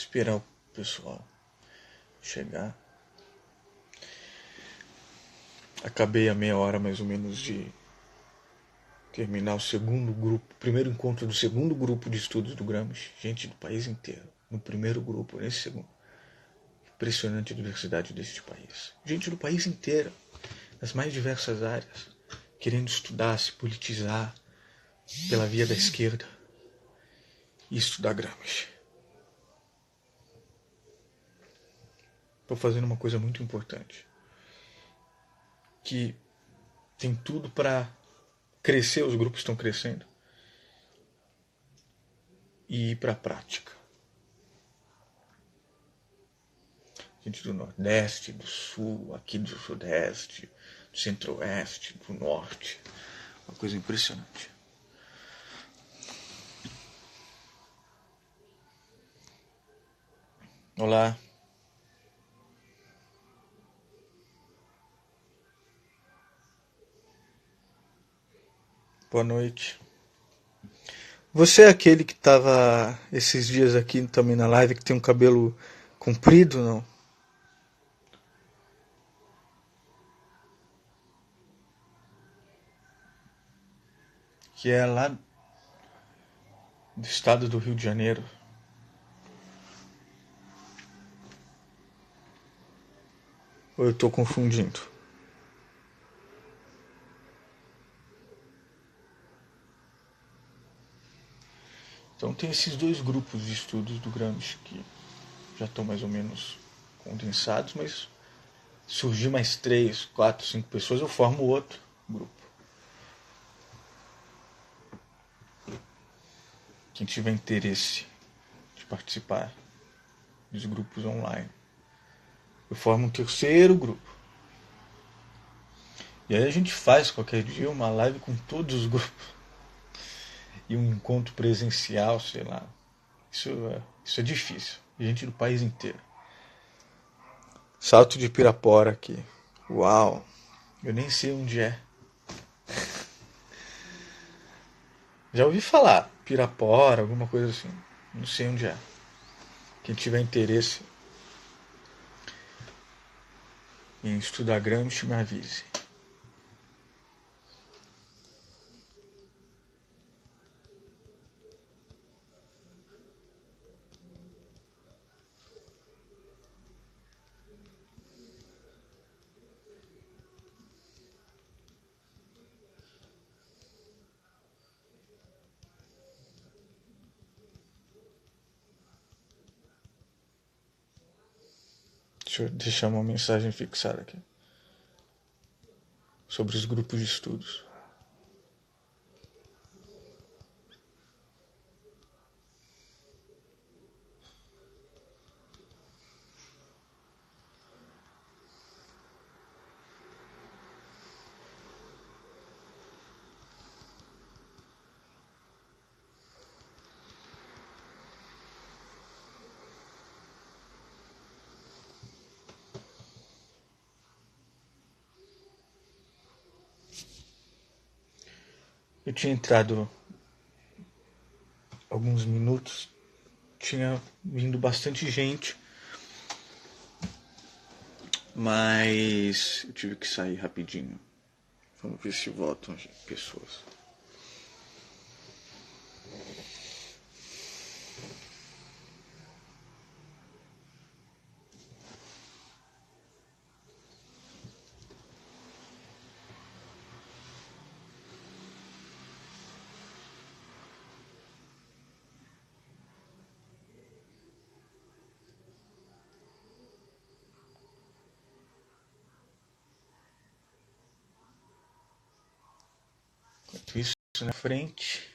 esperar o pessoal chegar. Acabei a meia hora mais ou menos de terminar o segundo grupo, primeiro encontro do segundo grupo de estudos do Gramsci, gente do país inteiro, no primeiro grupo, nesse segundo. Impressionante a diversidade deste país. Gente do país inteiro, nas mais diversas áreas, querendo estudar, se politizar pela via da esquerda e estudar Gramsci. Estou fazendo uma coisa muito importante, que tem tudo para crescer, os grupos estão crescendo, e ir para a prática. Gente do Nordeste, do Sul, aqui do Sudeste, do Centro-Oeste, do Norte. Uma coisa impressionante. Olá. Boa noite. Você é aquele que estava esses dias aqui também na live, que tem um cabelo comprido, não? Que é lá do estado do Rio de Janeiro. Ou eu estou confundindo? Então tem esses dois grupos de estudos do Gramsci que já estão mais ou menos condensados, mas surgir mais 3, 4, 5 pessoas, eu formo outro grupo. Quem tiver interesse de participar dos grupos online, eu formo um terceiro grupo. E aí a gente faz qualquer dia uma live com todos os grupos. E um encontro presencial, sei lá. Isso é difícil. Gente do país inteiro. Salto de Pirapora aqui. Uau! Eu nem sei onde é. Já ouvi falar. Pirapora, alguma coisa assim. Não sei onde é. Quem tiver interesse em estudar Gramsci, me avise. Deixa eu deixar uma mensagem fixada aqui. Sobre os grupos de estudos. Eu tinha entrado alguns minutos, tinha vindo bastante gente, mas eu tive que sair rapidinho. Vamos ver se voltam pessoas. Enquanto isso, na frente.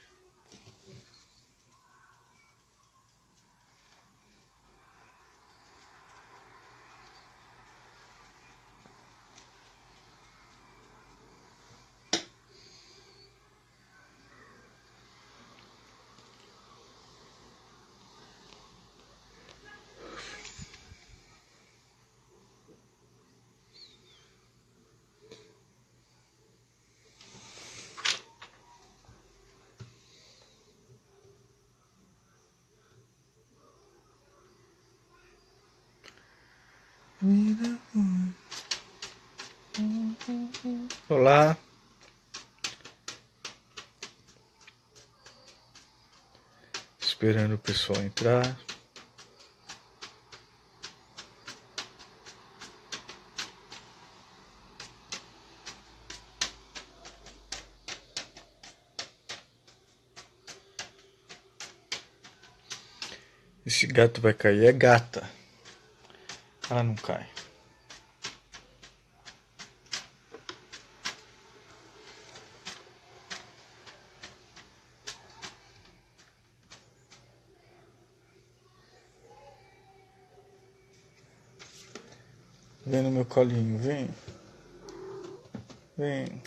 Olá. Esperando o pessoal entrar. Esse gato vai cair. É gata. Ela não cai. Vem no meu colinho, vem. Vem.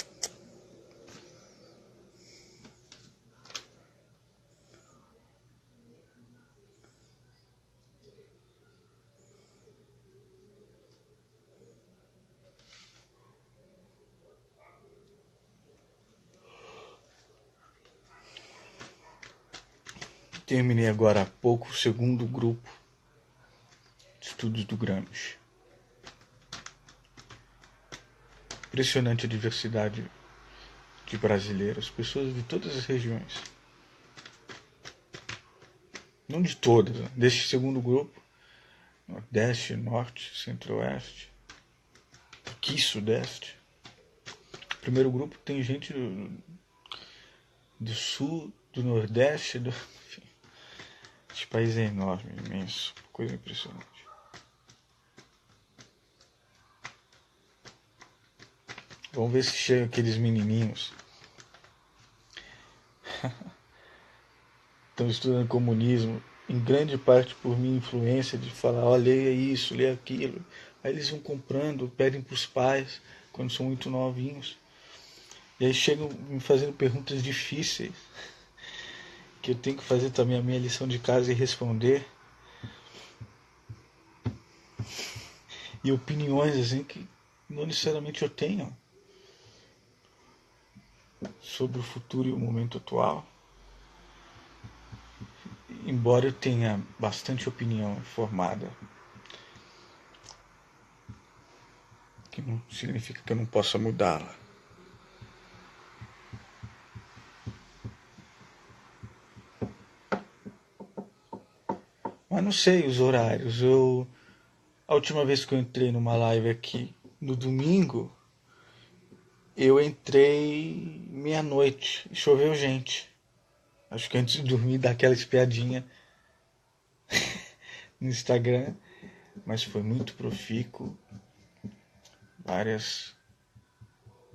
Terminei agora há pouco o segundo grupo de estudos do Gramsci. Impressionante a diversidade de brasileiros, pessoas de todas as regiões. Não de todas, né? Deste segundo grupo, Nordeste, Norte, Centro-Oeste, aqui Sudeste. O primeiro grupo tem gente do Sul, do Nordeste, enfim, esse país é enorme, imenso, coisa impressionante. Vamos ver se chega aqueles menininhos. Estão estudando comunismo, em grande parte por minha influência de falar, ó, leia isso, leia aquilo. Aí eles vão comprando, pedem para os pais, quando são muito novinhos. E aí chegam me fazendo perguntas difíceis, que eu tenho que fazer também a minha lição de casa e responder. E opiniões assim que não necessariamente eu tenho sobre o futuro e o momento atual. Embora eu tenha bastante opinião formada, que não significa que eu não possa mudá-la. Mas não sei os horários. A última vez que eu entrei numa live aqui no domingo, eu entrei meia-noite e choveu gente. Acho que antes de dormir dá aquela espiadinha no Instagram, mas foi muito profícuo. Várias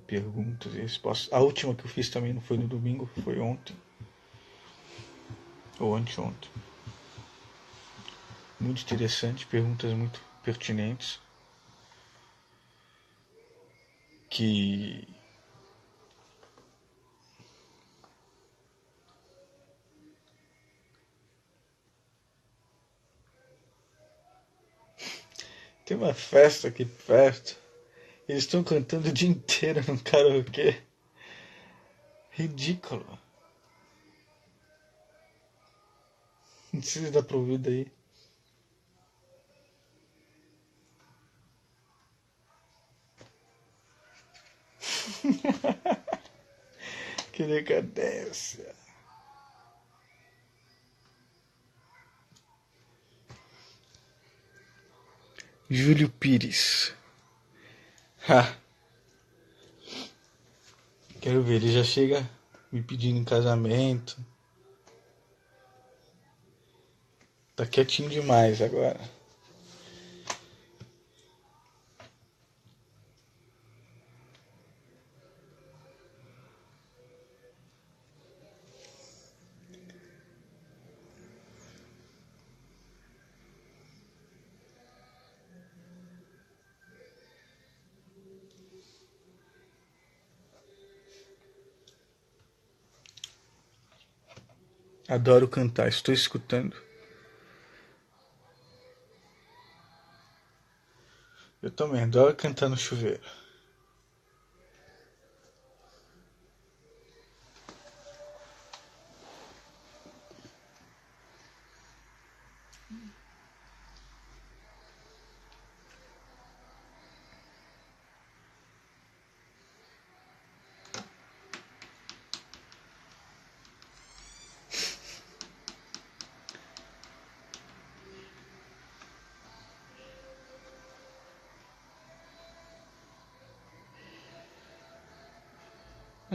perguntas e respostas. A última que eu fiz também não foi no domingo, foi ontem. Ou anteontem. Muito interessante, perguntas muito pertinentes. Que tem uma festa aqui perto. Eles estão cantando o dia inteiro no karaokê. Ridículo. Não sei se dá pra ouvir daí. Que decadência. Júlio Pires. Ha. Quero ver, ele já chega me pedindo em casamento. Tá quietinho demais agora. Adoro cantar, estou escutando. Eu também adoro cantar no chuveiro.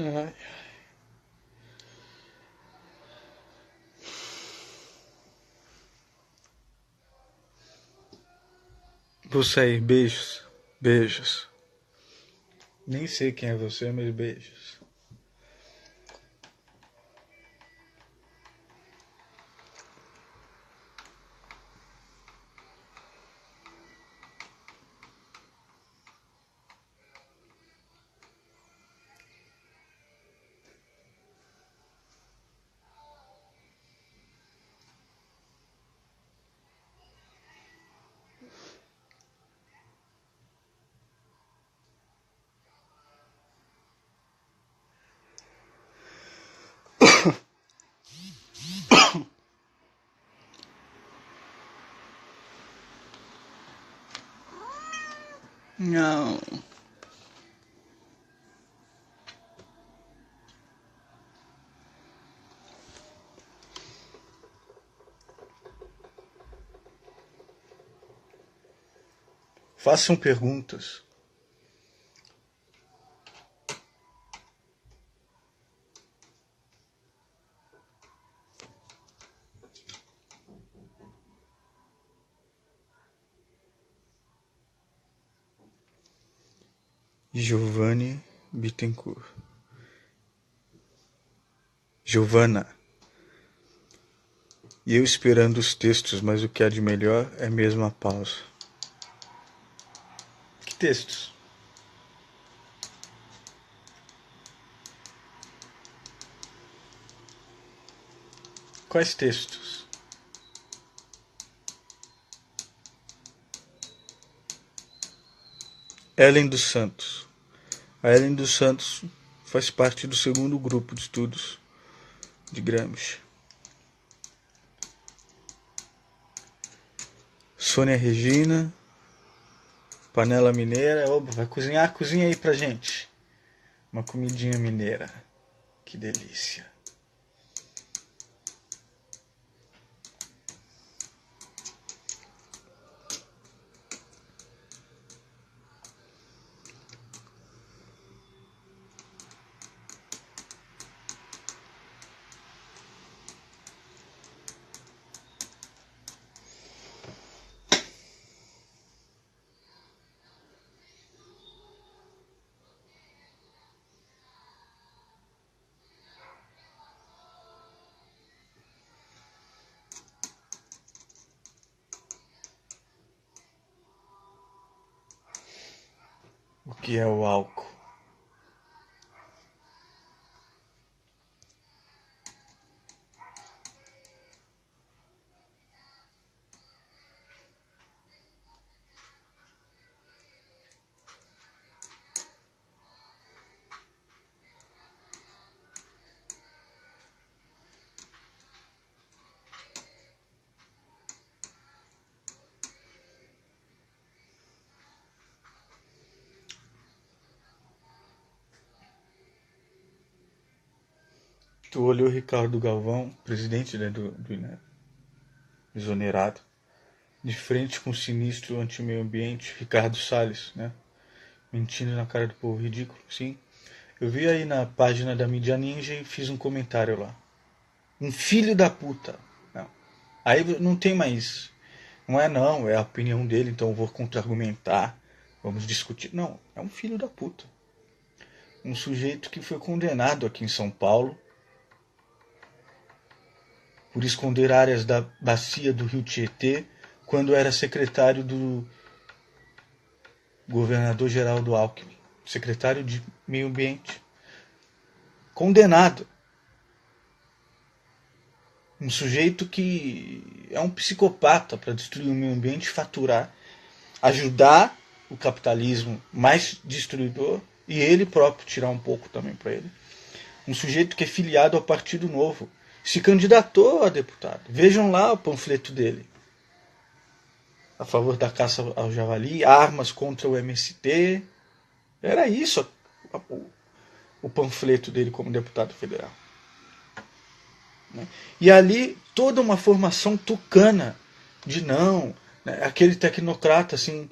Ai. Vou sair. Beijos. Beijos. Nem sei quem é você, mas beijos. Não. Façam perguntas. Giovanni Bittencourt. Giovana. E eu esperando os textos, mas o que há de melhor é mesmo a pausa. Que textos? Quais textos? Ellen dos Santos. A Ellen dos Santos faz parte do segundo grupo de estudos de Gramsci. Sônia Regina, panela mineira. Oba, vai cozinhar? Cozinha aí pra gente. Uma comidinha mineira. Que delícia. O que é o álcool? Tu olhou Ricardo Galvão, presidente, né, do INE, exonerado, de frente com o sinistro anti-meio ambiente, Ricardo Salles, né? Mentindo na cara do povo, ridículo, sim. Eu vi aí na página da Mídia Ninja e fiz um comentário lá. Um filho da puta. Não. Aí não tem mais. Não, é a opinião dele, então eu vou contra-argumentar, vamos discutir. Não, é um filho da puta. Um sujeito que foi condenado aqui em São Paulo por esconder áreas da bacia do Rio Tietê quando era secretário do governador Geraldo Alckmin, secretário de Meio Ambiente. Condenado. Um sujeito que é um psicopata para destruir o meio ambiente, faturar, ajudar o capitalismo mais destruidor e ele próprio tirar um pouco também para ele. Um sujeito que é filiado ao Partido Novo, se candidatou a deputado. Vejam lá o panfleto dele. A favor da caça ao javali, armas contra o MST. Era isso o panfleto dele como deputado federal. E ali toda uma formação tucana de não, né, aquele tecnocrata assim,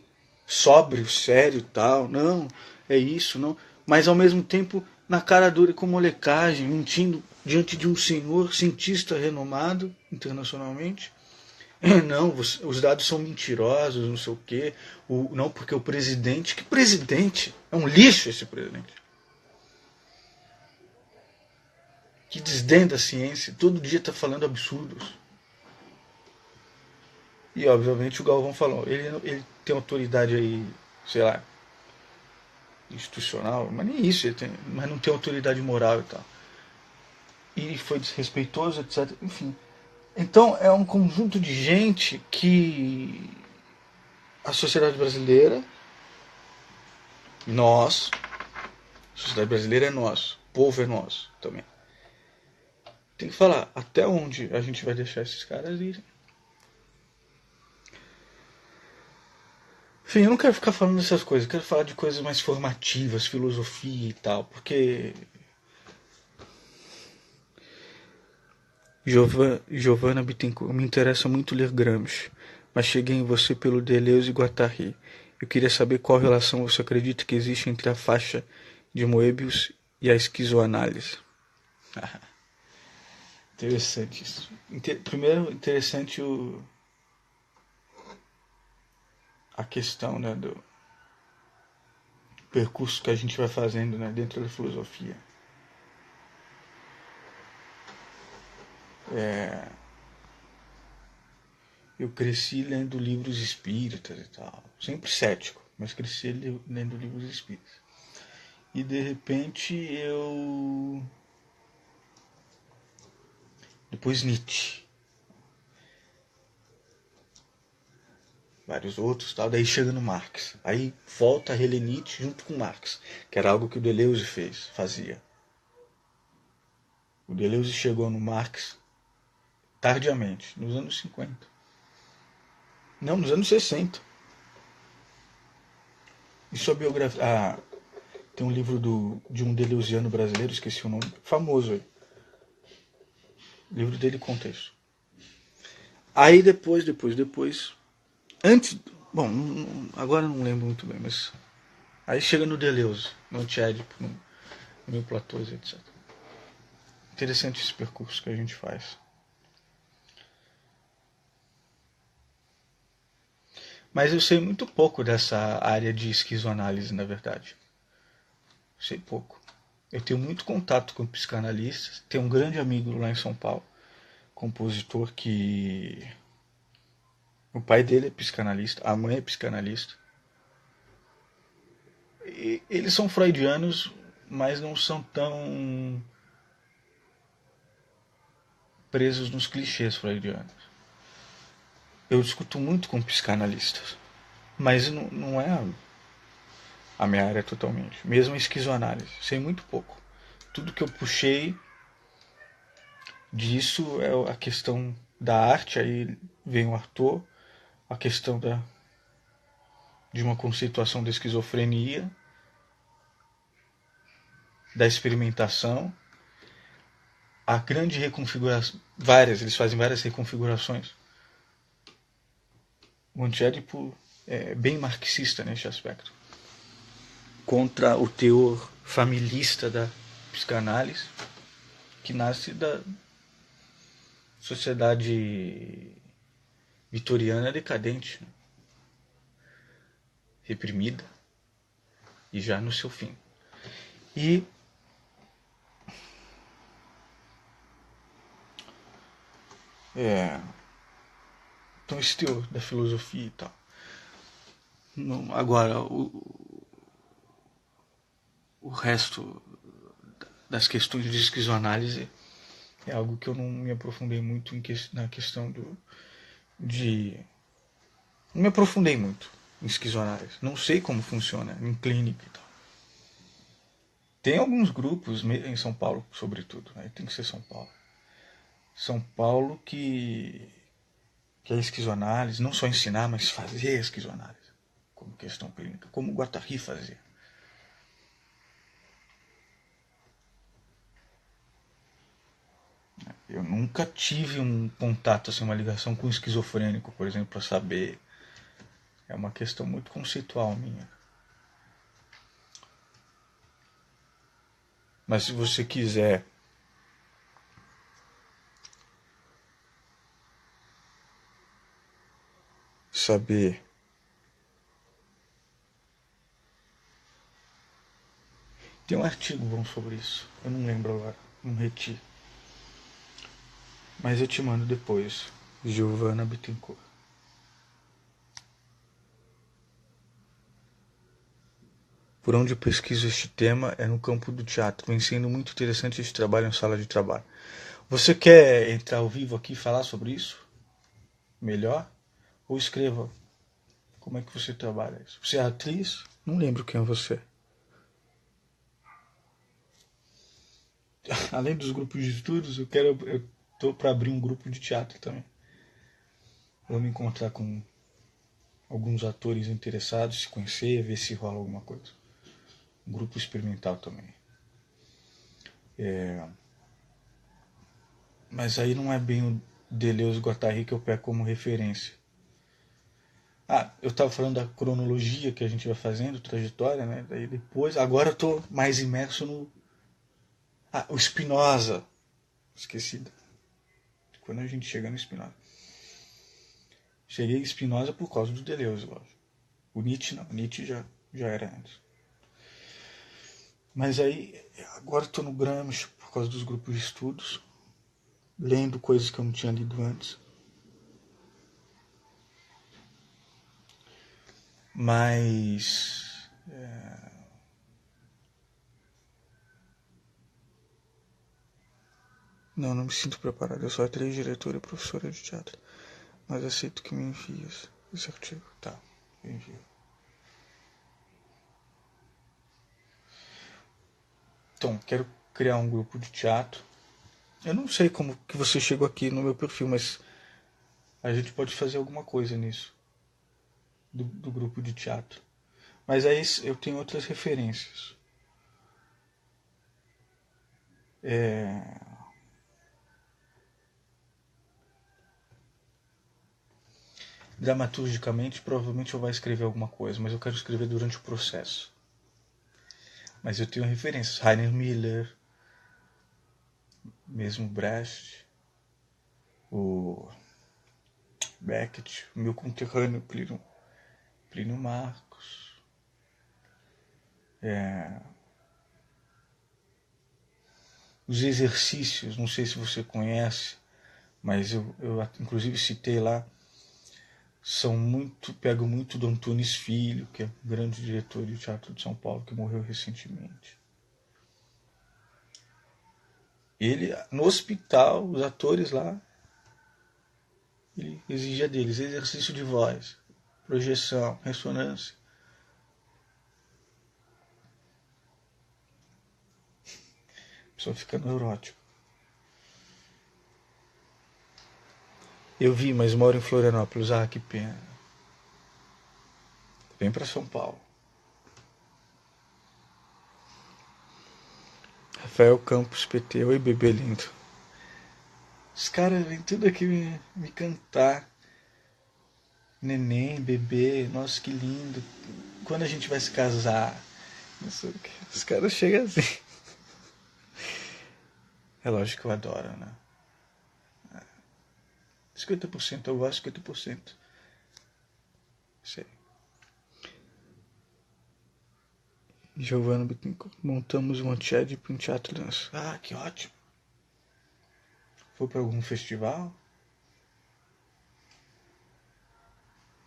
sóbrio, sério, tal, não, é isso, não. Mas ao mesmo tempo na cara dura com molecagem, mentindo diante de um senhor cientista renomado internacionalmente. Não, os dados são mentirosos, não sei o quê. Não, porque o presidente... Que presidente? É um lixo esse presidente. Que desdém da ciência. Todo dia está falando absurdos. E, obviamente, o Galvão falou. Ele tem autoridade aí, sei lá, institucional, mas nem isso, mas não tem autoridade moral e tal. E foi desrespeitoso, etc. Enfim. Então, é um conjunto de gente que a sociedade brasileira, nós, a sociedade brasileira é nosso, o povo é nosso também. Tem que falar até onde a gente vai deixar esses caras irem. Enfim, eu não quero ficar falando dessas coisas, eu quero falar de coisas mais formativas, filosofia e tal, porque Giovanna Bittencourt, me interessa muito ler Gramsci, mas cheguei em você pelo Deleuze e Guattari. Eu queria saber qual relação você acredita que existe entre a faixa de Moebius e a esquizoanálise. Interessante isso. Primeiro, interessante a questão, né, do percurso que a gente vai fazendo, né, dentro da filosofia. Eu cresci lendo livros espíritas e tal. Sempre cético, mas cresci lendo livros espíritas. E de repente eu... Depois Nietzsche. Vários outros, tal. Daí chega no Marx. Aí volta a reler Nietzsche junto com Marx, que era algo que o Deleuze fazia. O Deleuze chegou no Marx tardiamente, nos anos 50. Não, nos anos 60. E sua biografia... tem um livro de um deleuziano brasileiro, esqueci o nome, famoso aí. O livro dele conta isso. Aí depois... Antes... Bom, agora não lembro muito bem, mas... Aí chega no Deleuze, no Antiédipo, no Platão, etc. Interessante esse percurso que a gente faz. Mas eu sei muito pouco dessa área de esquizoanálise, na verdade. Sei pouco. Eu tenho muito contato com psicanalistas. Tenho um grande amigo lá em São Paulo, compositor, que... O pai dele é psicanalista, a mãe é psicanalista. E eles são freudianos, mas não são tão presos nos clichês freudianos. Eu discuto muito com psicanalistas, mas não é a minha área totalmente. Mesmo a esquizoanálise, sei muito pouco. Tudo que eu puxei disso é a questão da arte, aí vem o Arthur, a questão de uma conceituação da esquizofrenia, da experimentação, a grande reconfiguração, eles fazem várias reconfigurações. O Antiédipo é bem marxista nesse aspecto, contra o teor familista da psicanálise, que nasce da sociedade vitoriana decadente, reprimida e já no seu fim. E então esse teor da filosofia e tal. Agora, o resto das questões de esquizoanálise é algo que eu não me aprofundei muito na questão não me aprofundei muito em esquizoanálise. Não sei como funciona em clínica e tal. Tem alguns grupos em São Paulo, sobretudo. Aí tem que ser São Paulo. São Paulo que é esquizoanálise, não só ensinar, mas fazer esquizoanálise como questão clínica, como o Guattari fazia. Eu nunca tive um contato, assim, uma ligação com um esquizofrênico, por exemplo, para saber. É uma questão muito conceitual minha. Mas se você quiser saber tem um artigo bom sobre isso. Eu não lembro agora, não reti. Mas eu te mando depois. Giovanna Bittencourt. Por onde eu pesquiso este tema é no campo do teatro. Vem sendo muito interessante esse trabalho em sala de trabalho. Você quer entrar ao vivo aqui e falar sobre isso? Melhor? Ou escreva. Como é que você trabalha isso? Você é atriz? Não lembro quem é você. Além dos grupos de estudos, eu tô para abrir um grupo de teatro também. Vou me encontrar com alguns atores interessados, se conhecer, ver se rola alguma coisa. Um grupo experimental também. Mas aí não é bem o Deleuze e Guattari que eu pego como referência. Eu estava falando da cronologia que a gente vai fazendo, trajetória, né? Daí depois, agora eu tô mais imerso no... o Spinoza. Esqueci. Quando a gente chega no Spinoza. Cheguei em Spinoza por causa do Deleuze, lógico. O Nietzsche não, o Nietzsche já era antes. Mas aí, agora estou no Gramsci por causa dos grupos de estudos, lendo coisas que eu não tinha lido antes. Mas não me sinto preparado. Eu sou atriz, diretora e professora de teatro. Mas aceito que me envies esse artigo. Tá, eu envio. Então, quero criar um grupo de teatro. Eu não sei como que você chegou aqui no meu perfil, mas a gente pode fazer alguma coisa nisso. Do grupo de teatro. Mas aí eu tenho outras referências. Dramaturgicamente, provavelmente eu vou escrever alguma coisa, mas eu quero escrever durante o processo. Mas eu tenho referências. Rainer Miller, mesmo Brecht, o Beckett, o meu conterrâneo Plínio Marcos. Os exercícios, não sei se você conhece, mas eu inclusive citei lá, pego muito do Antunes Filho, que é um grande diretor de teatro de São Paulo, que morreu recentemente. Ele, no hospital, os atores lá, ele exigia deles exercício de voz, projeção, ressonância. A pessoa fica neurótico. Eu vi, mas moro em Florianópolis. Que pena. Vem pra São Paulo. Rafael Campos PT. Oi, bebê lindo. Os caras vêm tudo aqui me cantar. Neném, bebê, nossa, que lindo. Quando a gente vai se casar? Não sei o que. Os caras chegam assim. É lógico que eu adoro, né? 50% eu gosto, 50%. Sei. Giovanna Bittencourt. Montamos uma chat para um teatro dança. Que ótimo. Foi para algum festival?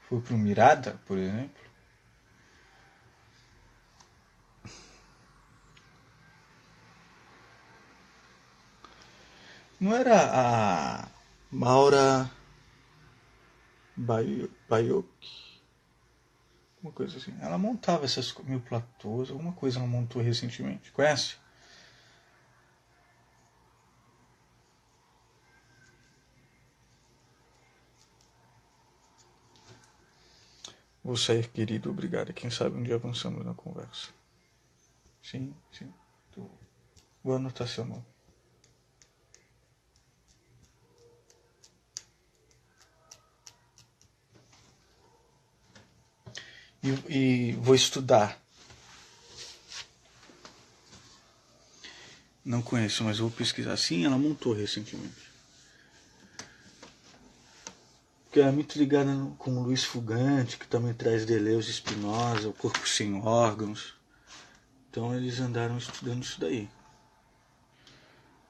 Foi para o Mirada, por exemplo? Não era a Maura Baiocchi? Uma coisa assim. Ela montava essas mil platôs, alguma coisa ela montou recentemente. Conhece? Vou sair, querido. Obrigado. Quem sabe um dia avançamos na conversa. Sim. Vou anotar seu nome. E vou estudar. Não conheço, mas vou pesquisar. Sim, ela montou recentemente. Que é muito ligada com o Luiz Fugante, que também traz Deleuze e Spinoza, o corpo sem órgãos. Então eles andaram estudando isso daí.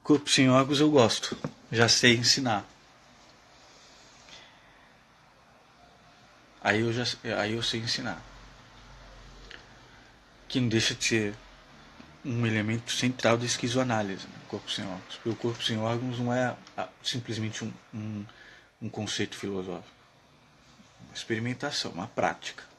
Corpo sem órgãos eu gosto, já sei ensinar. Aí eu sei ensinar. Que não deixa de ser um elemento central da esquizoanálise, né? Corpo sem órgãos. Porque o corpo sem órgãos não é simplesmente um conceito filosófico. Uma experimentação, uma prática.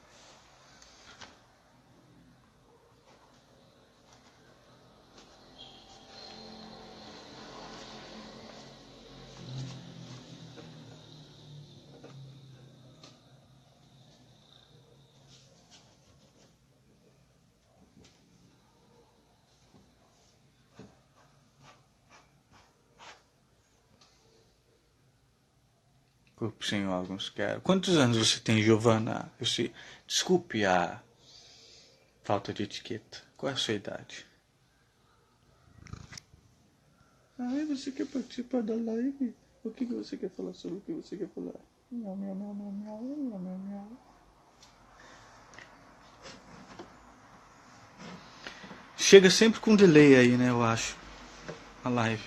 Corpo sem órgãos, quero. Quantos anos você tem, Giovana? Eu sei. Desculpe a falta de etiqueta. Qual é a sua idade? Ah, você quer participar da live? O que você quer falar sobre o que você quer falar? Miau, miau, miau, miau, miau, miau, miau, miau. Chega sempre com delay aí, né, eu acho, a live.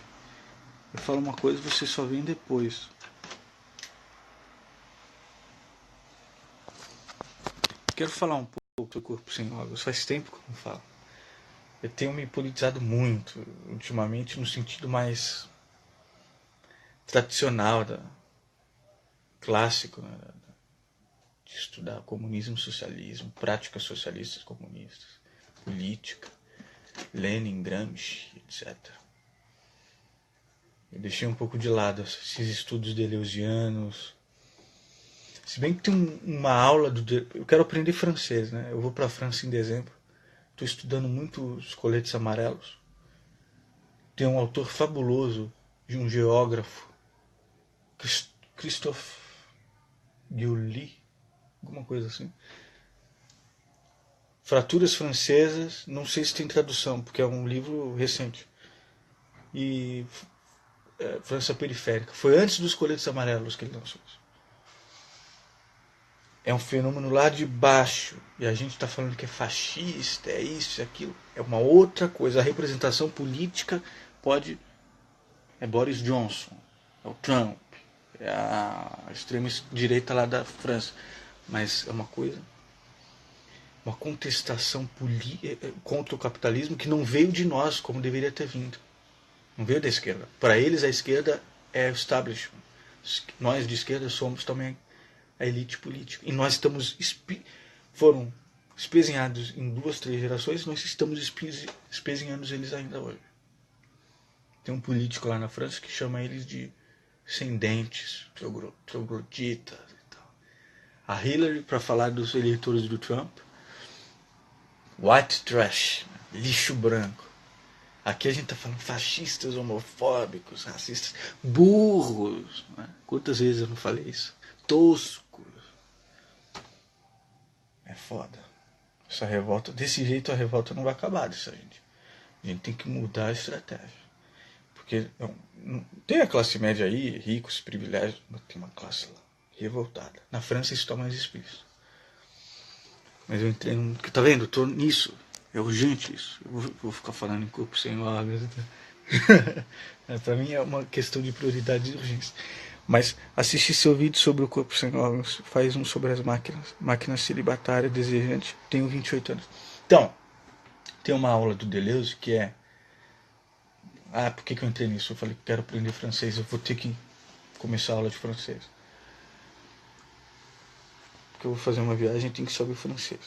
Eu falo uma coisa e você só vem depois. Quero falar um pouco do corpo sem órgãos. Faz tempo que eu não falo. Eu tenho me politizado muito, ultimamente, no sentido mais tradicional, clássico, né, de estudar comunismo, socialismo, práticas socialistas comunistas, política, Lenin, Gramsci, etc. Eu deixei um pouco de lado esses estudos deleuzianos. Se bem que tem uma aula eu quero aprender francês, né? Eu vou para a França em dezembro. Estou estudando muito os coletes amarelos. Tem um autor fabuloso de um geógrafo, Christophe Guilly, alguma coisa assim. Fraturas Francesas, não sei se tem tradução, porque é um livro recente. E França Periférica. Foi antes dos coletes amarelos que ele lançou isso. É um fenômeno lá de baixo. E a gente está falando que é fascista, é isso, é aquilo. É uma outra coisa. A representação política pode. É Boris Johnson, é o Trump, é a extrema direita lá da França. Mas é uma coisa. Uma contestação contra o capitalismo que não veio de nós como deveria ter vindo. Não veio da esquerda. Para eles, a esquerda é o establishment. Nós de esquerda somos também a elite política. E nós estamos. Foram espezinhados em 2, 3 gerações, nós estamos espezinhando eles ainda hoje. Tem um político lá na França que chama eles de sem dentes, trogloditas e tal. A Hillary, para falar dos eleitores do Trump, white trash, lixo branco. Aqui a gente está falando fascistas, homofóbicos, racistas, burros. Né? Quantas vezes eu não falei isso? Toscos. É foda. Essa revolta, desse jeito a revolta não vai acabar dessa gente. A gente tem que mudar a estratégia. Porque não, tem a classe média aí, ricos, privilégios, mas tem uma classe lá, revoltada. Na França isso está mais explícito. Mas eu entrei num. Tá vendo? Eu tô nisso. É urgente isso. Eu vou ficar falando em corpo sem órgãos. Pra mim é uma questão de prioridade e urgência. Mas assisti seu vídeo sobre o corpo sem órgãos. Faz um sobre as máquinas. Máquina celibatária, desejante. Tenho 28 anos. Então, tem uma aula do Deleuze que é. Ah, por que eu entrei nisso? Eu falei que quero aprender francês. Eu vou ter que começar a aula de francês. Porque eu vou fazer uma viagem e tenho que saber francês.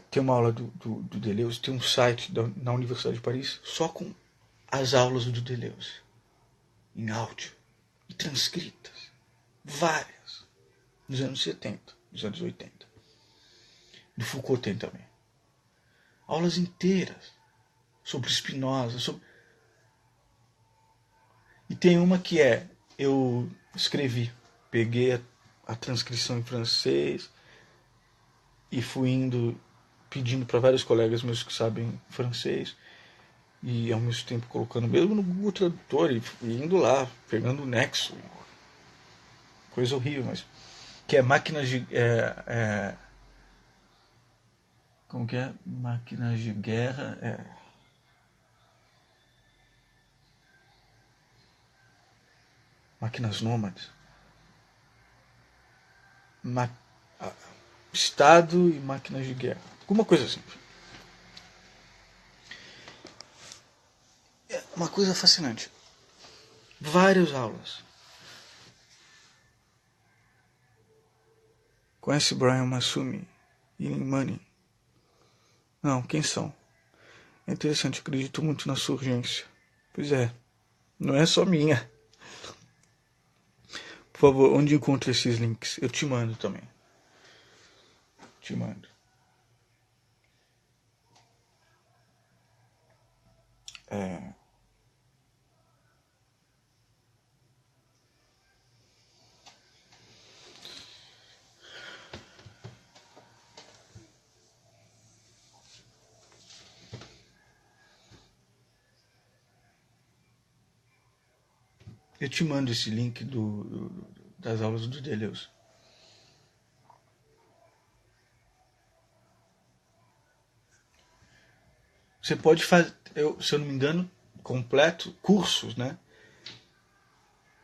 Tem uma aula do Deleuze, tem um site na Universidade de Paris só com as aulas do Deleuze. Em áudio. E transcritas. Várias. Dos anos 70, dos anos 80. Do Foucault tem também. Aulas inteiras. Sobre Spinoza. E tem uma que eu escrevi. Peguei a transcrição em francês e fui indo pedindo para vários colegas meus que sabem francês e ao mesmo tempo colocando mesmo no Google Tradutor e indo lá, pegando o Nexo. Coisa horrível, mas. Que é máquinas de. Como que é? Máquinas de guerra. Máquinas nômades. Ma... Estado e máquinas de guerra. Alguma coisa assim. É uma coisa fascinante. Várias aulas. Conhece Brian Massumi e Money? Não, quem são? É interessante, acredito muito na sua urgência. Pois é, não é só minha. Por favor, onde encontro esses links? Eu te mando também. Te mando. Eu te mando esse link das aulas do Deleuze. Você pode fazer, se eu não me engano, completo cursos, né?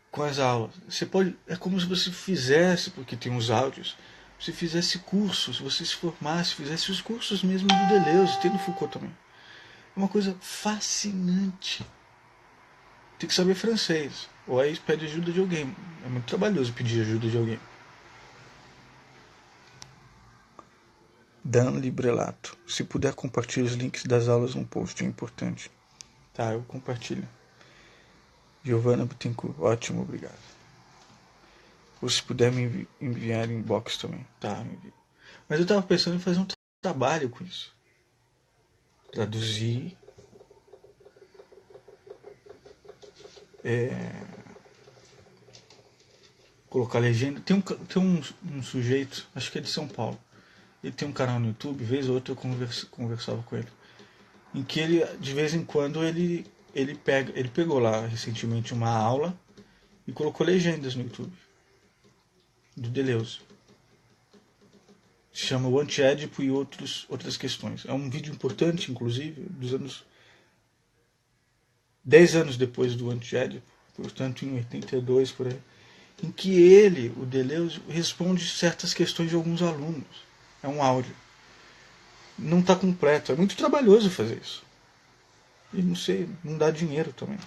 Com as aulas. Você pode, é como se você fizesse, porque tem os áudios, você fizesse cursos, você se formasse, fizesse os cursos mesmo do Deleuze, tem do Foucault também. É uma coisa fascinante. Tem que saber francês. Ou aí pede ajuda de alguém. É muito trabalhoso pedir ajuda de alguém. Dan Librelato. Se puder, compartilhe os links das aulas no post, é importante. Tá, eu compartilho. Giovana Bittencourt. Ótimo, obrigado. Ou se puder me enviar em inbox também. Tá, me envia. Mas eu tava pensando em fazer um trabalho com isso. Traduzir. Colocar legenda. Tem um sujeito, acho que é de São Paulo. Ele tem um canal no YouTube, vez ou outra eu conversava com ele. Em que ele, de vez em quando, ele pegou lá recentemente uma aula e colocou legendas no YouTube. Do Deleuze. Se chama O Antiédipo e outras questões. É um vídeo importante, inclusive, dos anos 10 anos depois do Antiédipo, portanto em 82 por aí, em que ele, o Deleuze, responde certas questões de alguns alunos. É um áudio. Não está completo, é muito trabalhoso fazer isso. E não sei, não dá dinheiro também.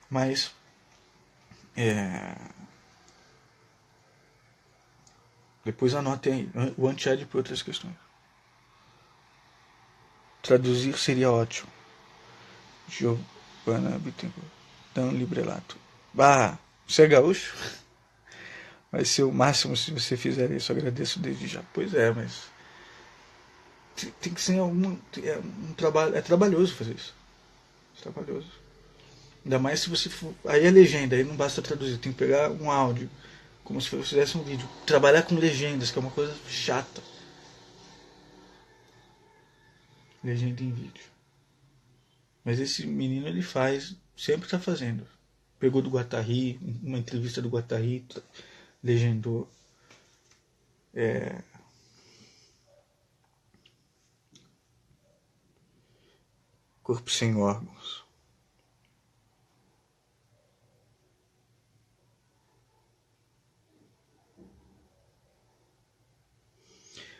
Mas depois anotem aí, o Antiédipo e outras questões. Traduzir seria ótimo. Giovanna Bittencourt. Dan Librelato. Bah, você é gaúcho? Vai ser o máximo se você fizer isso. Agradeço desde já. Pois é, mas tem que ser um trabalho. É trabalhoso fazer isso. É trabalhoso. Ainda mais se você for. Aí é legenda, aí não basta traduzir, tem que pegar um áudio, como se fizesse um vídeo. Trabalhar com legendas, que é uma coisa chata. Legenda em vídeo. Mas esse menino ele faz, sempre está fazendo. Pegou do Guattari, uma entrevista do Guattari, legendou. Corpo sem órgãos.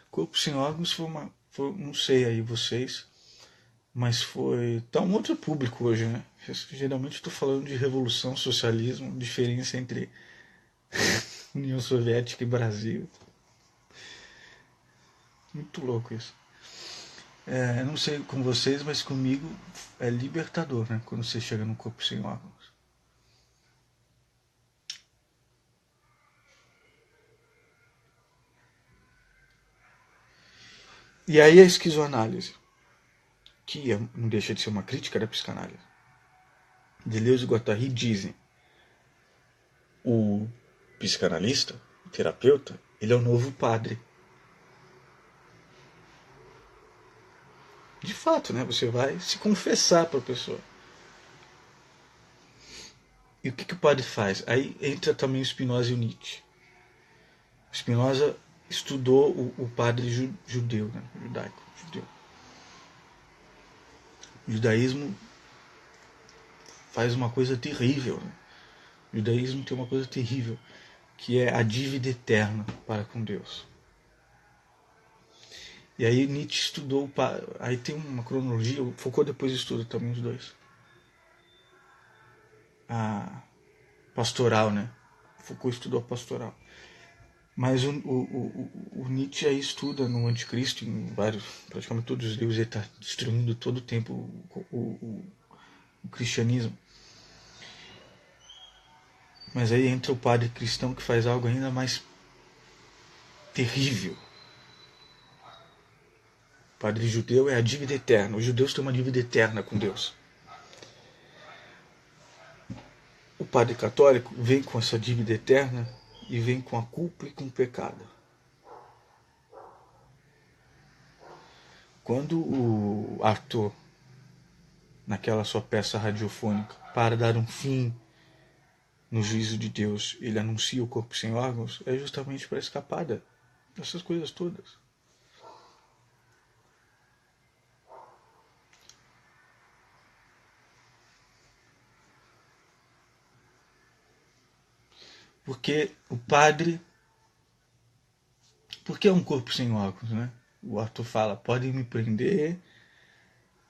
Corpo sem órgãos não sei aí vocês, mas foi. Tá um outro público hoje, né? Geralmente estou falando de revolução, socialismo, diferença entre União Soviética e Brasil. Muito louco isso. Não sei com vocês, mas comigo é libertador, né? Quando você chega no corpo sem órgãos. E aí a esquizoanálise, que não deixa de ser uma crítica da psicanálise. Deleuze e Guattari dizem: o psicanalista, o terapeuta, ele é o novo padre. De fato, né? Você vai se confessar para a pessoa. E o que o padre faz? Aí entra também o Spinoza e o Nietzsche. O Spinoza estudou o padre judeu, né? Judaico, judeu. O judaísmo faz uma coisa terrível. Né? O judaísmo tem uma coisa terrível, que é a dívida eterna para com Deus. E aí Nietzsche estudou, aí tem uma cronologia, o Foucault depois estuda também os dois. A pastoral, né? Foucault estudou a pastoral. Mas o Nietzsche aí estuda no Anticristo, em vários, praticamente todos os livros, ele está destruindo todo o tempo o cristianismo. Mas aí entra o padre cristão que faz algo ainda mais terrível. O padre judeu é a dívida eterna. Os judeus têm uma dívida eterna com Deus. O padre católico vem com essa dívida eterna e vem com a culpa e com o pecado. Quando o Arthur, naquela sua peça radiofônica, para dar um fim no juízo de Deus, ele anuncia o corpo sem órgãos, é justamente para escapar dessas coisas todas. Porque o padre... Por que é um corpo sem órgãos, né? O Arthur fala, podem me prender...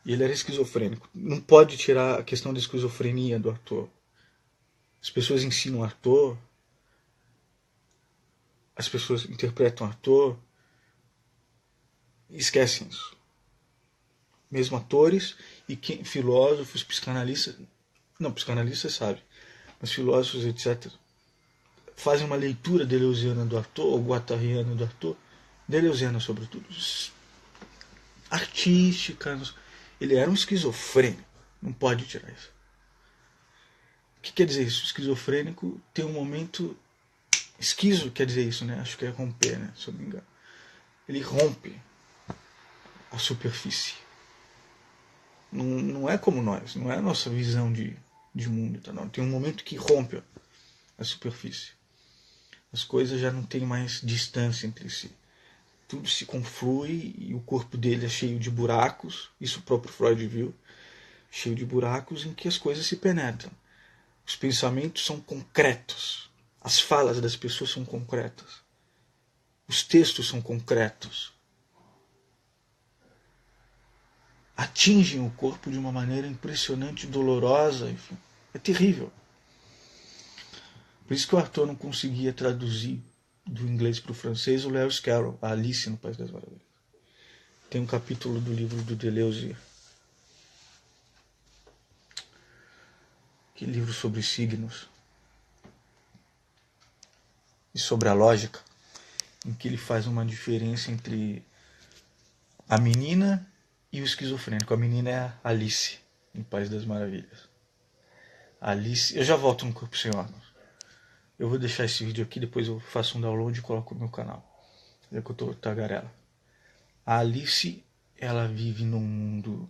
E ele era esquizofrênico. Não pode tirar a questão da esquizofrenia do Arthur. As pessoas ensinam Arthur, as pessoas interpretam Arthur e esquecem isso. Mesmo atores e filósofos, psicanalistas... Não, psicanalistas sabe, mas filósofos, etc., fazem uma leitura deleuziana do Arthur, ou guattariana do Arthur, deleuziana sobretudo, artística. Ele era um esquizofrênico, não pode tirar isso. O que quer dizer isso? O esquizofrênico tem um momento... Esquizo quer dizer isso, né? Acho que é romper, né? Se eu não me engano. Ele rompe a superfície. Não é como nós, não é a nossa visão de mundo. Tá? Não. Tem um momento que rompe a superfície. As coisas já não têm mais distância entre si. Tudo se conflui e o corpo dele é cheio de buracos. Isso o próprio Freud viu. Cheio de buracos em que as coisas se penetram. Os pensamentos são concretos. As falas das pessoas são concretas. Os textos são concretos. Atingem o corpo de uma maneira impressionante, dolorosa, enfim. É terrível. Por isso que o Arthur não conseguia traduzir do inglês para o francês o Lewis Carroll, a Alice no País das Maravilhas. Tem um capítulo do livro do Deleuze, que é livro sobre signos e sobre a lógica, em que ele faz uma diferença entre a menina e o esquizofrênico. A menina é a Alice no País das Maravilhas. A Alice... Eu já volto no Corpo Sem Órgãos. Eu vou deixar esse vídeo aqui, depois eu faço um download e coloco no meu canal. É que eu tô tagarela. A Alice, ela vive num mundo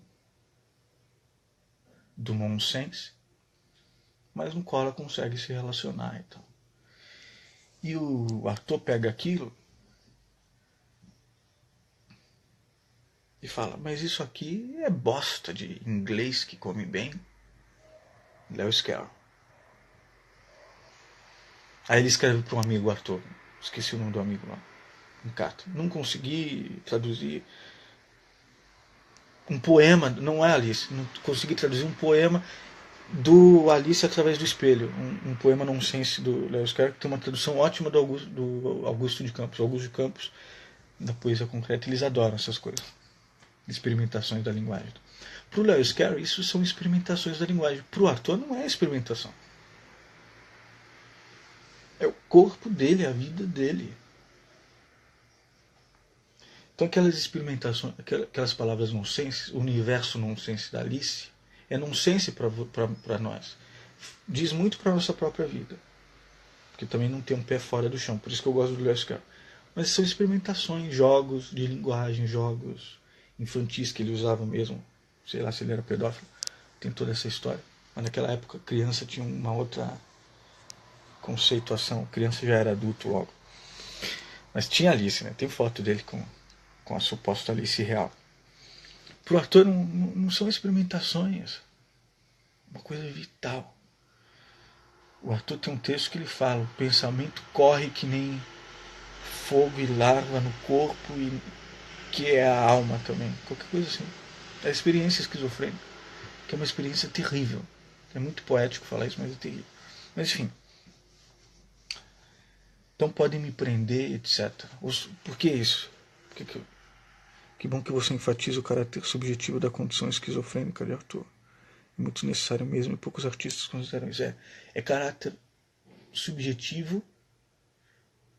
do nonsense, mas no qual ela consegue se relacionar. Então. E o Arthur pega aquilo e fala, mas isso aqui é bosta de inglês que come bem. Lewis Carroll. Aí ele escreve para um amigo, Arthur, esqueci o nome do amigo lá, um carta. Não consegui traduzir um poema, não é Alice, não consegui traduzir um poema do Alice através do espelho, um poema nonsense do Lewis Carroll, que tem uma tradução ótima do Augusto de Campos. O Augusto de Campos, da poesia concreta, eles adoram essas coisas, experimentações da linguagem. Para o Lewis Carroll, isso são experimentações da linguagem. Para o Arthur, não é experimentação. É o corpo dele, a vida dele. Então aquelas experimentações, aquelas palavras nonsense, o universo nonsense da Alice, é nonsense para nós. Diz muito para a nossa própria vida. Porque também não tem um pé fora do chão. Por isso que eu gosto do Lewis Carroll. Mas são experimentações, jogos de linguagem, jogos infantis que ele usava mesmo, sei lá se ele era pedófilo, tem toda essa história. Mas naquela época, criança tinha uma outra conceituação, criança já era adulto logo. Mas tinha Alice, né? Tem foto dele com a suposta Alice real. Pro ator não são experimentações, uma coisa vital. O Arthur tem um texto que ele fala: o pensamento corre que nem fogo e larva no corpo, e que é a alma também, qualquer coisa assim. É a experiência esquizofrênica, que é uma experiência terrível. É muito poético falar isso, mas é terrível. Mas enfim. Então podem me prender, etc. Por que isso? Que bom que você enfatiza o caráter subjetivo da condição esquizofrênica de Arthur. É muito necessário mesmo, e poucos artistas consideram isso. É caráter subjetivo,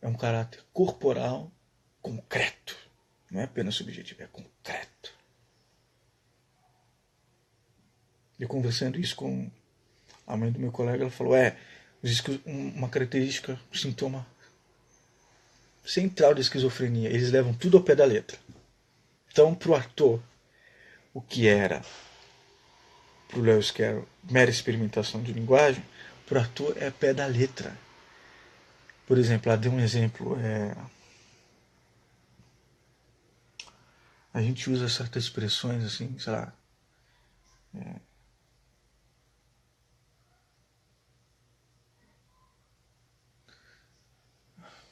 é um caráter corporal, concreto. Não é apenas subjetivo, é concreto. Eu conversando isso com a mãe do meu colega, ela falou: uma característica, um sintoma central da esquizofrenia, eles levam tudo ao pé da letra. Então, para o ator, o que era para o Lewis Carroll mera experimentação de linguagem, para o ator é pé da letra. Por exemplo, ela deu um exemplo. A gente usa certas expressões assim, sei lá.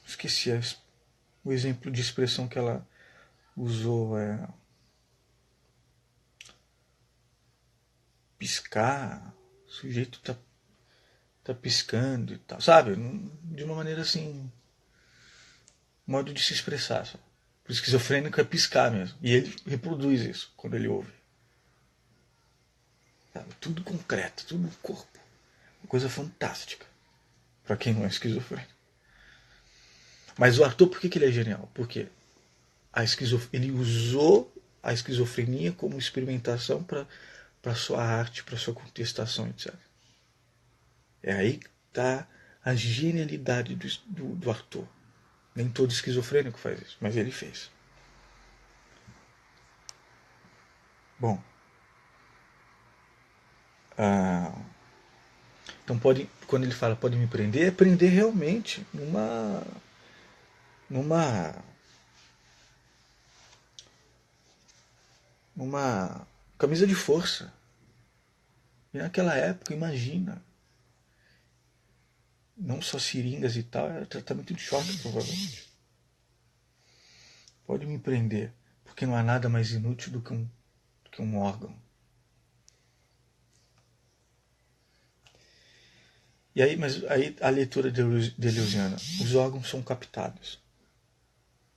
Esqueci o exemplo de expressão que ela usou. Piscar, o sujeito tá piscando e tal, sabe? De uma maneira assim, modo de se expressar. Sabe? O esquizofrênico é piscar mesmo. E ele reproduz isso quando ele ouve. Sabe? Tudo concreto, tudo no corpo. Uma coisa fantástica. Para quem não é esquizofrênico. Mas o Arthur, por que ele é genial? Porque ele usou a esquizofrenia como experimentação para sua arte, para sua contestação, etc. É aí que está a genialidade do Arthur. Nem todo esquizofrênico faz isso, mas ele fez. Bom, então quando ele fala pode me prender, é prender realmente numa camisa de força. E naquela época, imagina, não só seringas e tal, era tratamento de choque, provavelmente. Pode me prender, porque não há nada mais inútil do que um órgão. Mas aí a leitura deleuziana, os órgãos são captados.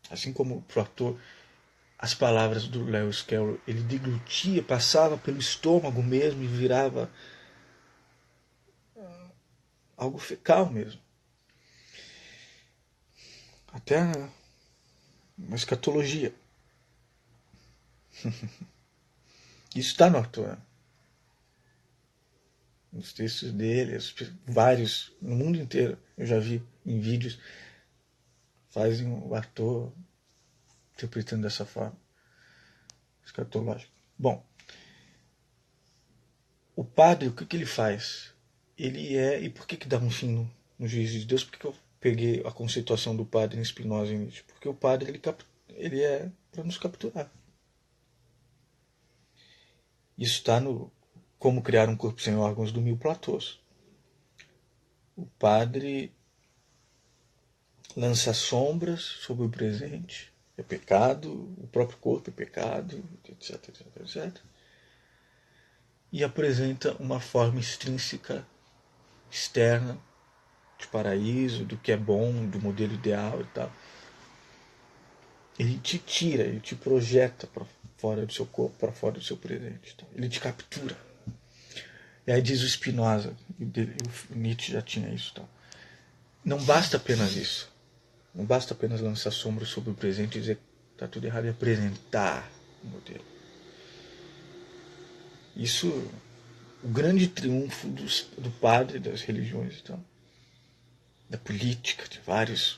Assim como pro ator, as palavras do Lewis Carroll, ele deglutia, passava pelo estômago mesmo e virava algo fecal mesmo. Até uma escatologia. Isso está no ator. Nos textos dele, vários, no mundo inteiro, eu já vi em vídeos, fazem o ator interpretando dessa forma. Escatológico. Bom, o padre, o que ele faz? E por que dá um fim no juízo de Deus? Por que eu peguei a conceituação do padre em Spinoza e Nietzsche? Porque o padre, ele é para nos capturar. Isso está no Como Criar um Corpo Sem Órgãos, do Mil Platôs. O padre lança sombras sobre o presente, é pecado, o próprio corpo é pecado, etc, etc, etc. E apresenta uma forma extrínseca, externa, de paraíso, do que é bom, do modelo ideal e tal. Ele te tira, ele te projeta para fora do seu corpo, para fora do seu presente. Tá? Ele te captura. E aí diz o Spinoza, o Nietzsche já tinha isso. Tá? Não basta apenas isso. Não basta apenas lançar sombra sobre o presente e dizer que está tudo errado e apresentar o modelo. Isso, o grande triunfo do padre, das religiões e tal, da política, de várias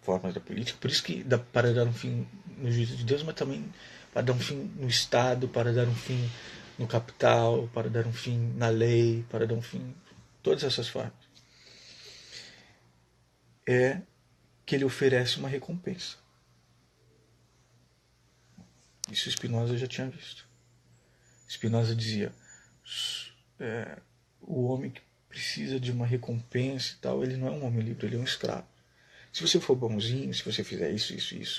formas da política. Por isso que dá para dar um fim no juízo de Deus, mas também para dar um fim no Estado, para dar um fim no capital, para dar um fim na lei, para dar um fim... Todas essas formas. É que ele oferece uma recompensa. Isso Spinoza já tinha visto. Spinoza dizia, o homem que precisa de uma recompensa e tal, ele não é um homem livre, ele é um escravo. Se você for bonzinho, se você fizer isso,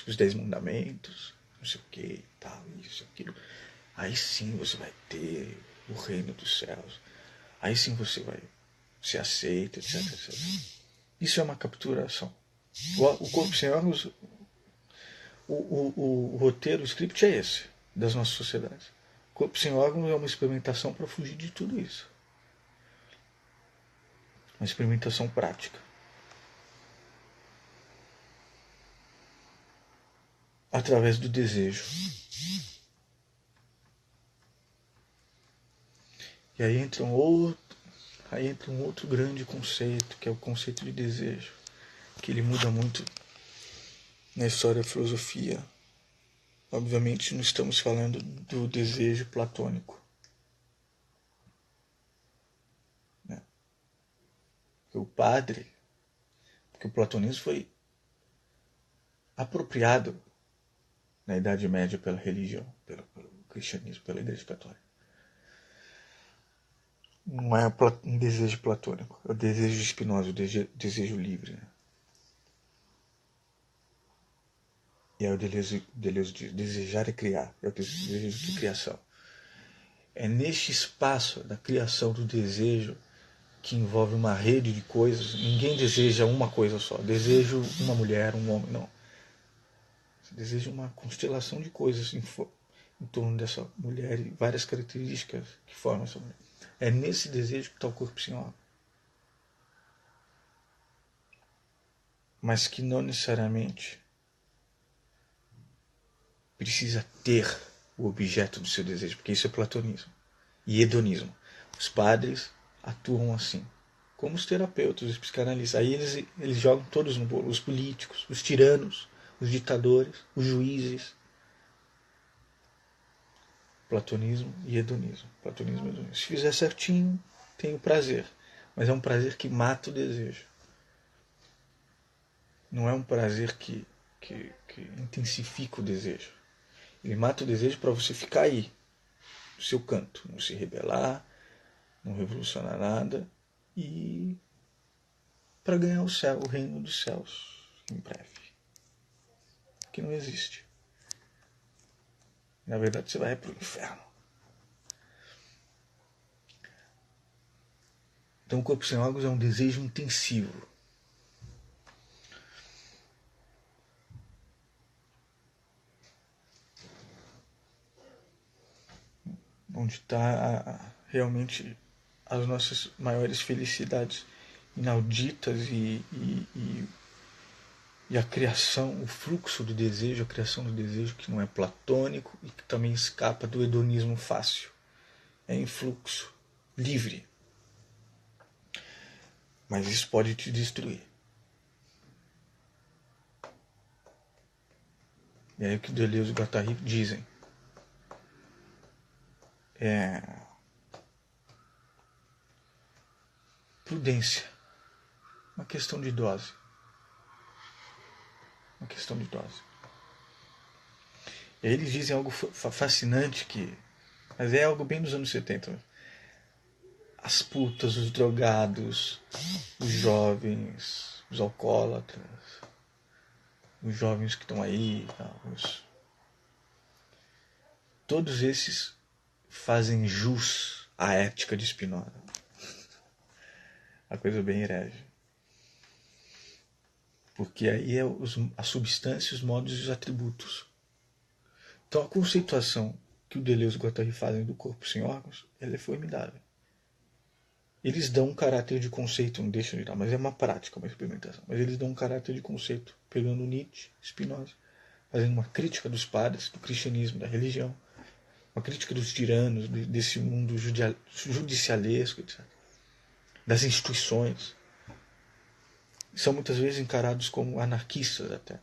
os 10 mandamentos, não sei o que, tal, isso, aquilo, aí sim você vai ter o reino dos céus. Aí sim você vai ser aceito, etc, etc. Isso é uma capturação. O corpo sem órgãos, o roteiro, o script é esse, das nossas sociedades. O corpo sem órgãos é uma experimentação para fugir de tudo isso. Uma experimentação prática. Através do desejo. E aí entra um outro grande conceito, que é o conceito de desejo, que ele muda muito na história da filosofia. Obviamente não estamos falando do desejo platônico. Né? Porque o platonismo foi apropriado na Idade Média pela religião, pelo cristianismo, pela Igreja Católica. Não é um desejo platônico, é o desejo de Spinoza, o desejo livre. Né? E é o desejo de desejar e criar, é o desejo de criação. É neste espaço da criação do desejo que envolve uma rede de coisas. Ninguém deseja uma coisa só. Desejo uma mulher, um homem, não. Você deseja uma constelação de coisas em torno dessa mulher e várias características que formam essa mulher. É nesse desejo que está o corpo sem órgão. Mas que não necessariamente precisa ter o objeto do seu desejo, porque isso é platonismo e hedonismo. Os padres atuam assim, como os terapeutas, os psicanalistas. Aí eles jogam todos no bolo, os políticos, os tiranos, os ditadores, os juízes. Platonismo e hedonismo. Platonismo e hedonismo. Se fizer certinho, tem o prazer, mas é um prazer que mata o desejo. Não é um prazer que intensifica o desejo. Ele mata o desejo para você ficar aí, no seu canto, não se rebelar, não revolucionar nada e para ganhar o céu, o reino dos céus em breve, que não existe. Na verdade, você vai para o inferno. Então, o corpo sem órgãos é um desejo intensivo. Onde está realmente as nossas maiores felicidades inauditas e a criação, o fluxo do desejo, a criação do desejo que não é platônico e que também escapa do hedonismo fácil. É em fluxo, livre. Mas isso pode te destruir. E aí o que Deleuze e Guattari dizem. Prudência. Uma questão de dose. Uma questão de dose. E aí eles dizem algo fascinante mas é algo bem dos anos 70. As putas, os drogados, os jovens, os alcoólatras, os jovens que estão aí, todos esses fazem jus à ética de Spinoza. Uma coisa bem herege. Porque aí é a substância, os modos e os atributos. Então a conceituação que o Deleuze e o Guattari fazem do corpo sem órgãos, ela é formidável. Eles dão um caráter de conceito, não deixam de dar, mas é uma prática, uma experimentação. Mas eles dão um caráter de conceito, pegando Nietzsche, Spinoza, fazendo uma crítica dos padres, do cristianismo, da religião, uma crítica dos tiranos, desse mundo judicialesco, etc. Das instituições. São muitas vezes encarados como anarquistas até.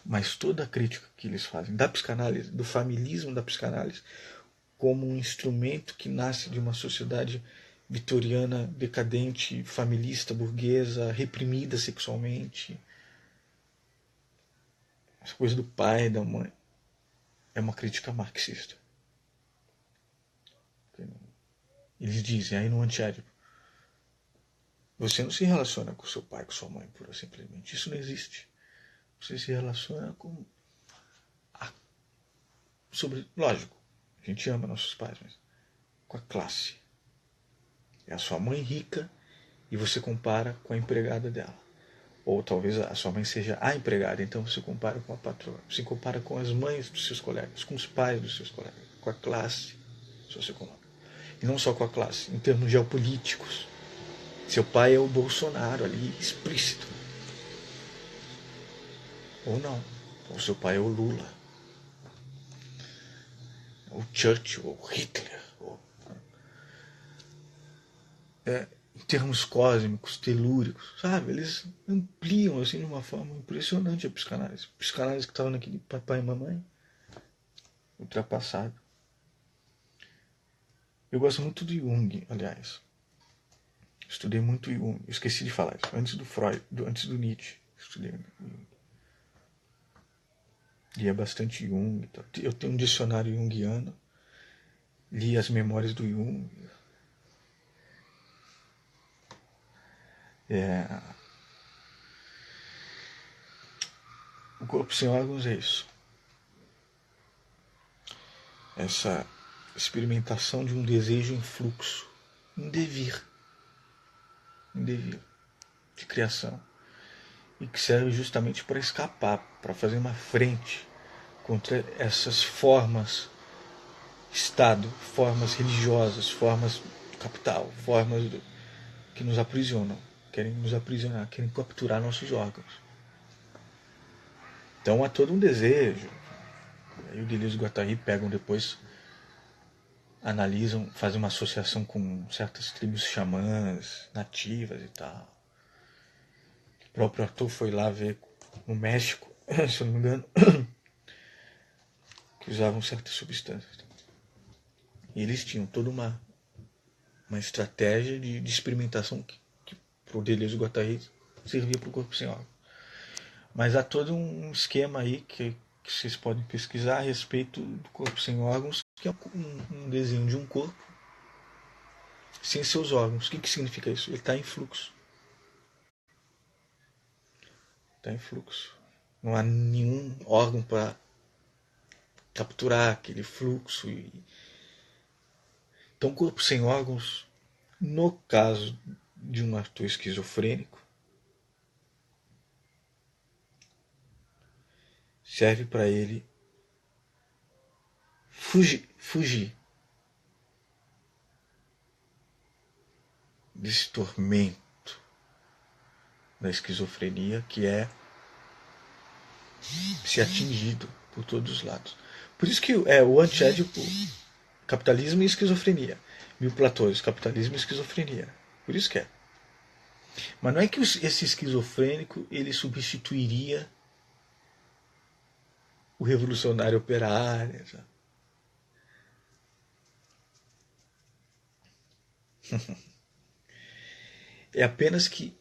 Mas toda a crítica que eles fazem da psicanálise, do familismo da psicanálise, como um instrumento que nasce de uma sociedade vitoriana, decadente, familista, burguesa, reprimida sexualmente, essa coisa do pai, da mãe, é uma crítica marxista. Eles dizem aí no Antiédipo: você não se relaciona com seu pai, com sua mãe, pura simplesmente. Isso não existe. Você se relaciona com lógico, a gente ama nossos pais, mas com a classe. É a sua mãe rica e você compara com a empregada dela. Ou talvez a sua mãe seja a empregada, então você compara com a patroa. Você compara com as mães dos seus colegas, com os pais dos seus colegas, com a classe socioeconômica. E não só com a classe, em termos geopolíticos. Seu pai é o Bolsonaro ali, explícito. Ou não. Ou seu pai é o Lula. Ou Churchill, ou Hitler. Em termos cósmicos, telúricos, sabe? Eles ampliam assim de uma forma impressionante a psicanálise. A psicanálise que estava naquele papai e mamãe, ultrapassado. Eu gosto muito de Jung, aliás. Estudei muito Jung. Eu esqueci de falar isso. Antes do Freud, antes do Nietzsche. Estudei Jung. Lia bastante Jung. Eu tenho um dicionário junguiano. Li as memórias do Jung. O corpo sem órgãos é isso. Essa experimentação de um desejo em fluxo. Um devir de criação. E que serve justamente para escapar, para fazer uma frente contra essas formas Estado, formas religiosas, formas do capital, formas que nos aprisionam, querem nos aprisionar, querem capturar nossos órgãos. Então há todo um desejo. Aí o Deleuze e o Guattari pegam depois, analisam, fazem uma associação com certas tribos xamãs, nativas e tal. O próprio Arthur foi lá ver no México, se eu não me engano, que usavam certas substâncias. E eles tinham toda uma estratégia de experimentação que para o Deleuze e o Guattari servia para o corpo sem órgão. Mas há todo um esquema aí que vocês podem pesquisar a respeito do corpo sem órgãos, que é um desenho de um corpo sem seus órgãos. O que significa isso? Ele está em fluxo. Está em fluxo. Não há nenhum órgão para capturar aquele fluxo. Então, corpo sem órgãos, no caso de um ator esquizofrênico, serve para ele fugir desse tormento da esquizofrenia, que é ser atingido por todos os lados. Por isso que o antiédipo, capitalismo e esquizofrenia. Mil Platões, capitalismo e esquizofrenia. Por isso que é. Mas não é que esse esquizofrênico ele substituiria o revolucionário operário. Sabe? É apenas que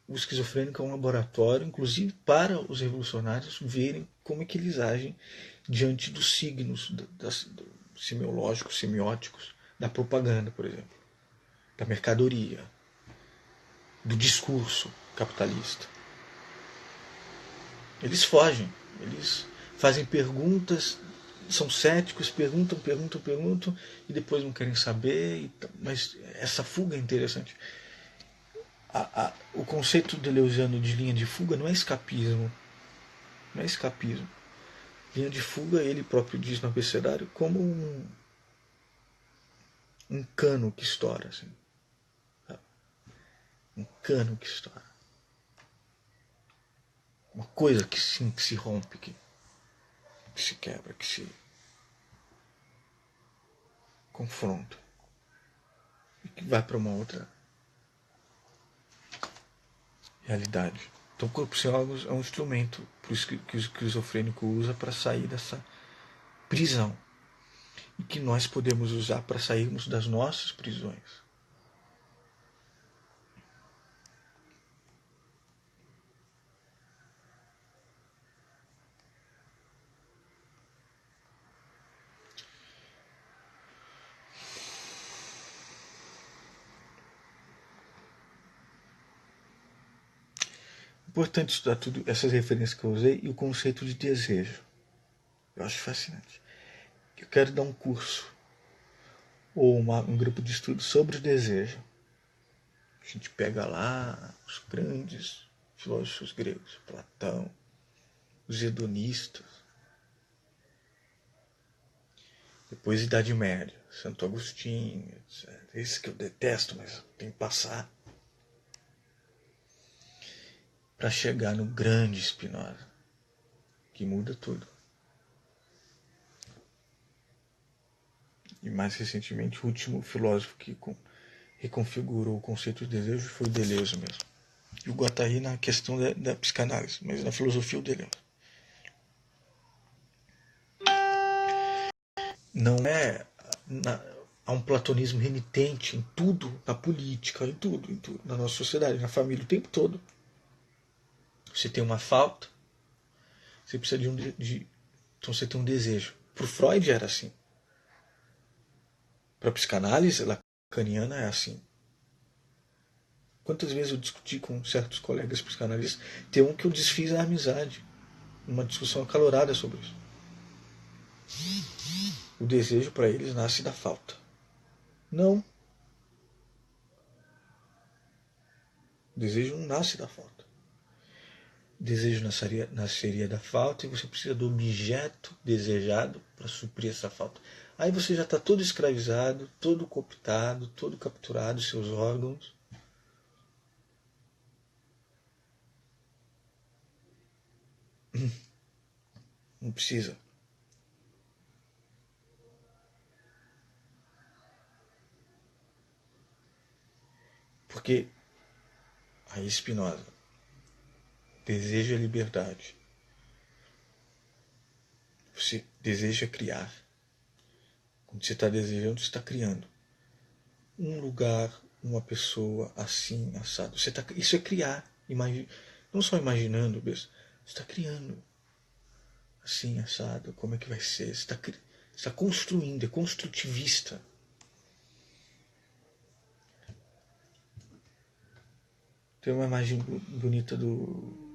o esquizofrênico é um laboratório, inclusive para os revolucionários verem como é que eles agem diante dos signos semiológicos, semióticos, da propaganda, por exemplo, da mercadoria, do discurso capitalista. Eles fogem, eles fazem perguntas, são céticos, perguntam e depois não querem saber. Mas essa fuga é interessante. O conceito deleuziano de linha de fuga não é escapismo. Não é escapismo. Linha de fuga, ele próprio diz no abecedário, como um cano que estoura. Assim. Um cano que estoura. Uma coisa que se rompe, que se quebra, que se confronta. E que vai para uma outra realidade. Então o corpo sem órgãos é um instrumento que o esquizofrênico usa para sair dessa prisão. E que nós podemos usar para sairmos das nossas prisões. Importante estudar tudo essas referências que eu usei e o conceito de desejo. Eu acho fascinante. Eu quero dar um curso ou um grupo de estudo sobre o desejo. A gente pega lá os grandes filósofos gregos, Platão, os hedonistas, depois Idade Média, Santo Agostinho, etc. Esse que eu detesto, mas tem que passar. Para chegar no grande Spinoza, que muda tudo. E mais recentemente, o último filósofo que reconfigurou o conceito de desejo foi o Deleuze mesmo. E o Guattari na questão da psicanálise, mas na filosofia o Deleuze. Não é... há um platonismo renitente em tudo, na política, em tudo, na nossa sociedade, na família, o tempo todo. Você tem uma falta, você precisa então você tem um desejo. Para o Freud era assim. Para a psicanálise lacaniana é assim. Quantas vezes eu discuti com certos colegas psicanalistas, tem um que eu desfiz a amizade, uma discussão acalorada sobre isso. O desejo para eles nasce da falta. Não. O desejo não nasce da falta. O desejo nasceria da falta e você precisa do objeto desejado para suprir essa falta. Aí você já está todo escravizado, todo cooptado, todo capturado, seus órgãos. Não precisa. Porque aí Spinoza, desejo é liberdade. Você deseja criar. Quando você está desejando, você está criando. Um lugar, uma pessoa, assim, assado. Isso é criar. Não só imaginando, você está criando. Assim, assado, como é que vai ser? Você está construindo, é construtivista. Tem uma imagem bonita do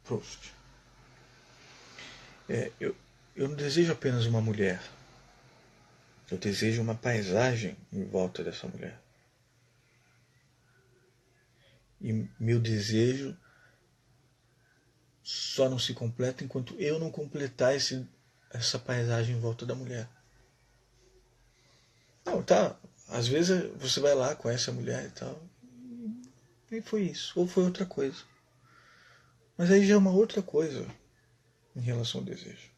Proust. Eu não desejo apenas uma mulher. Eu desejo uma paisagem em volta dessa mulher. E meu desejo só não se completa enquanto eu não completar essa paisagem em volta da mulher. Não, tá. Às vezes você vai lá, conhece a mulher e tal. E foi isso. Ou foi outra coisa. Mas aí já é uma outra coisa em relação ao desejo.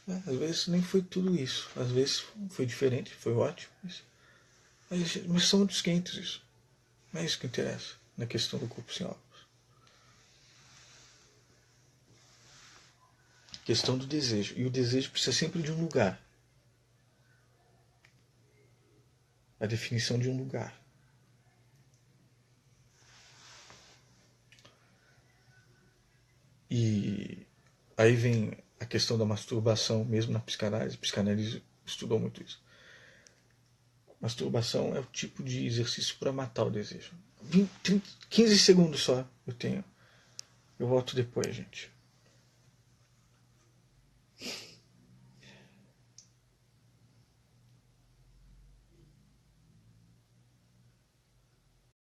Às vezes nem foi tudo isso. Às vezes foi diferente, foi ótimo. Mas são muito quentes isso. Não é isso que interessa na questão do corpo sem órgãos. Questão do desejo. E o desejo precisa sempre de um lugar. A definição de um lugar. E aí vem a questão da masturbação, mesmo na psicanálise. A psicanálise estudou muito isso. Masturbação é o tipo de exercício para matar o desejo. 15 segundos só eu tenho. Eu volto depois, gente.